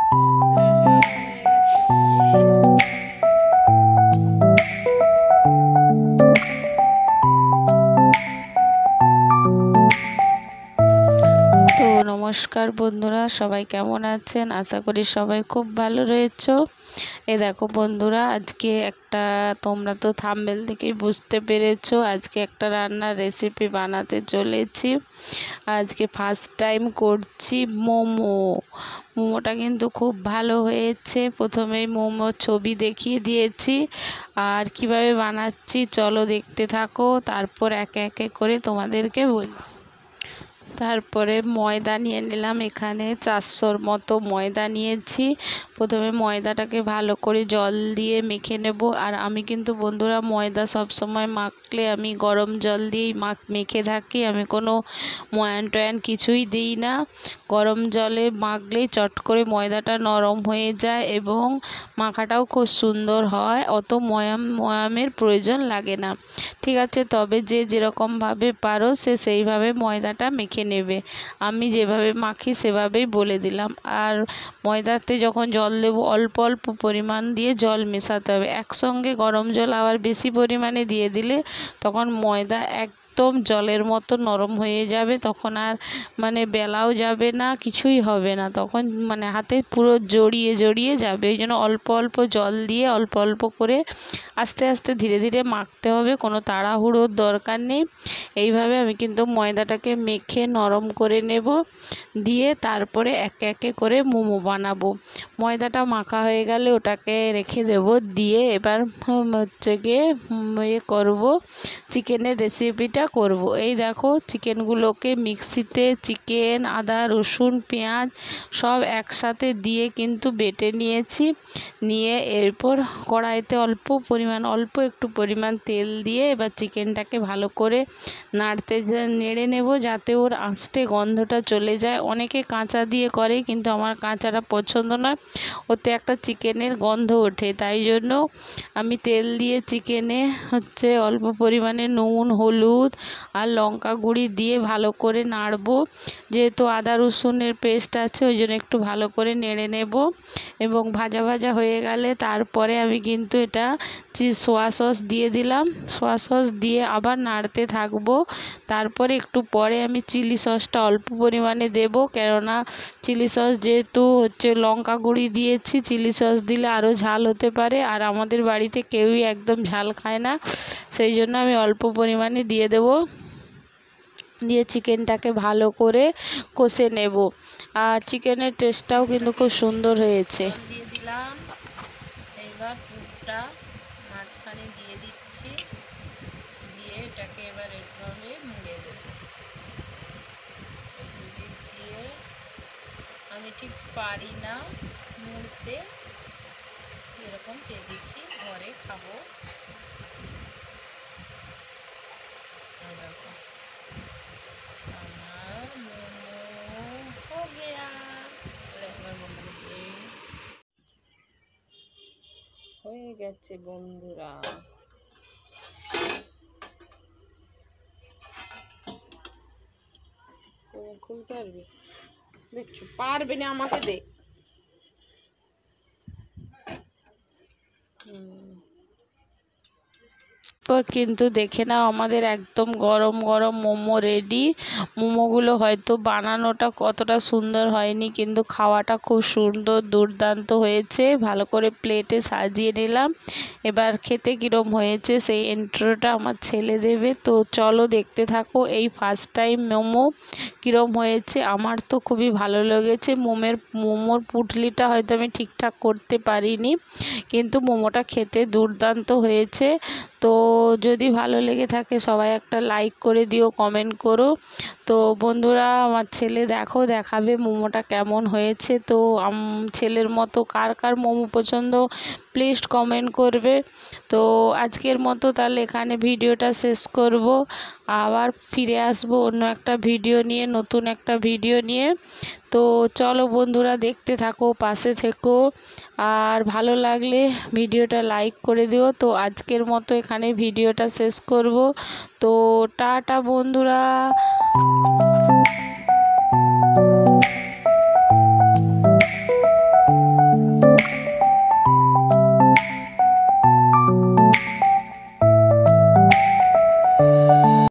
তো নমস্কার বন্ধুরা, সবাই কেমন আছেন? আশা করি সবাই খুব ভালো রয়েছো। দেখো বন্ধুরা, আজকে তোমরা তো থাম্বনেল থেকেই বুঝতে পেরেছো, আজকে একটা রান্নার রেসিপি বানাতে চলেছি। আজকে ফার্স্ট টাইম করছি মোমোটা কিন্তু খুব ভালো হয়েছে। প্রথমেই মোমোর ছবি দেখিয়ে দিয়েছি, আর কিভাবে বানাচ্ছি চলো দেখতে থাকো, তারপর একে একে করে তোমাদেরকে বলছি। তারপরে ময়দা নিয়ে নিলাম, এখানে 400-র মতো ময়দা নিয়েছি। প্রথমে ময়দাটাকে ভালো করে জল দিয়ে মেখে নেব। আর আমি কিন্তু বন্ধুরা ময়দা সব সময় মাখলে আমি গরম জল দিয়েই মেখে থাকি, আমি কোনো ময়ান টয়ান কিছুই দিই না। গরম জলে মাখলেই চট করে ময়দাটা নরম হয়ে যায় এবং মাখাটাও খুব সুন্দর হয়, অত ময়ামের প্রয়োজন লাগে না। ঠিক আছে, তবে যে যেরকমভাবে পারো সেইভাবে ময়দাটা মেখে নেবে। আমি যেভাবে মাখি সেভাবেই বলে দিলাম। আর ময়দাতে যখন জল দেবো অল্প অল্প পরিমাণ দিয়ে জল মেশাতে হবে। একসঙ্গে গরম জল আবার বেশি পরিমাণে দিয়ে দিলে তখন ময়দা একদম জলের মতো নরম হয়ে যাবে, তখন আর বেলাও যাবে না, কিছুই হবে না, তখন হাতে পুরো জড়িয়ে জড়িয়ে যাবে। ওই জন্য অল্প অল্প জল দিয়ে অল্প অল্প করে আস্তে আস্তে ধীরে ধীরে মাখতে হবে, কোনো তাড়াহুড়োর দরকার নেই। এইভাবে আমি কিন্তু ময়দাটাকে মেখে নরম করে নেব, দিয়ে তারপরে একে একে করে মোমো বানাবো। ময়দাটা মাখা হয়ে গেলে ওটাকে রেখে দেব, দিয়ে এবার করব, চিকেনের রেসিপিটা করব। এই দেখো চিকেনগুলোকে মিক্সিতে চিকেন, আদা, রসুন, পেঁয়াজ সব একসাথে দিয়ে কিন্তু বেটে নিয়েছি। নিয়ে এরপর কড়াইতে অল্প একটু পরিমাণ তেল দিয়ে এবার চিকেনটাকে ভালো করে নেড়ে নেব, যাতে ওর আঁচটে গন্ধটা চলে যায়। অনেকে কাঁচা দিয়ে করে, কিন্তু আমার কাঁচাটা পছন্দ নয়, ওতে একটা চিকেনের গন্ধ ওঠে। তাই জন্য আমি তেল দিয়ে চিকেনে অল্প পরিমাণে নুন, হলুদ আর লঙ্কা গুঁড়ি দিয়ে ভালো করে নাড়বো। যেহেতু আদা রসুনের পেস্ট আছে ওই জন্য একটু ভালো করে নেড়ে নেব, এবং ভাজা ভাজা হয়ে গেলে তারপরে আমি কিন্তু এটা সোয়া সস দিয়ে দিলাম। সোয়া সস দিয়ে আবার নাড়তে থাকবো। তারপরে একটু পরে আমি চিলি সসটা অল্প পরিমাণে দেব, কেননা চিলি সস যেহেতু লঙ্কা গুঁড়ি দিয়েছি, চিলি সস দিলে আরও ঝাল হতে পারে, আর আমাদের বাড়িতে কেউই একদম ঝাল খায় না, সেই জন্য আমি অল্প পরিমাণে দিয়ে দেব। দিয়ে চিকেনটাকে ভালো করে কষে নেব, আর চিকেনের টেস্টটাও কিন্তু খুব সুন্দর হয়েছে। দিয়ে দিলাম, এইবার পুরটা মাঝখানে দিয়ে দিচ্ছি, দিয়ে এটাকে এবার এভাবে মুড়ে দেব। দিয়ে আমি ঠিক পারি না মুড়তে, এরকম পেয়েছি, ঘরে খাবো। আমার মোমো হো গয়া, হয়ে গেছে বন্ধুরা। খুলতে পারবি? দেখছো পারবে না, আমাকে দে। কিন্তু দেখে নাও, আমাদের একদম গরম গরম মোমো রেডি। মোমোগুলো হয়তো বানানোটা কতটা সুন্দর হয়নি, কিন্তু খাওয়াটা খুব সুন্দর দুর্দান্ত হয়েছে। ভালো করে প্লেটে সাজিয়ে নিলাম। এবার খেতে কীরম হয়েছে সেই ইন্ট্রোটা আমার ছেলে দেবে, তো চলো দেখতে থাকো। এই ফার্স্ট টাইম মোমো কীরম হয়েছে, আমার তো খুবই ভালো লেগেছে। মোমোর পুটলিটা হয়তো আমি ঠিকঠাক করতে পারিনি, কিন্তু মোমোটা খেতে দুর্দান্ত হয়েছে। তো যদি ভালো লেগে থাকে সবাই একটা লাইক করে দিও, কমেন্ট করো। তো বন্ধুরা, আমার ছেলে দেখাবে মোমোটা কেমন হয়েছে। তো ছেলের মতো কার কার মোমো পছন্দ প্লিজ কমেন্ট করবে। তো আজকের মতো তাহলে এখানে ভিডিওটা শেষ করব, আবার ফিরে আসব অন্য একটা ভিডিও নিয়ে, নতুন একটা ভিডিও নিয়ে। তো চলো বন্ধুরা, দেখতে থাকো, পাশে থেকো, আর ভালো লাগলে ভিডিওটা লাইক করে দিও। তো আজকের মতো এখানে ভিডিওটা শেষ করব। তো টাটা বন্ধুরা।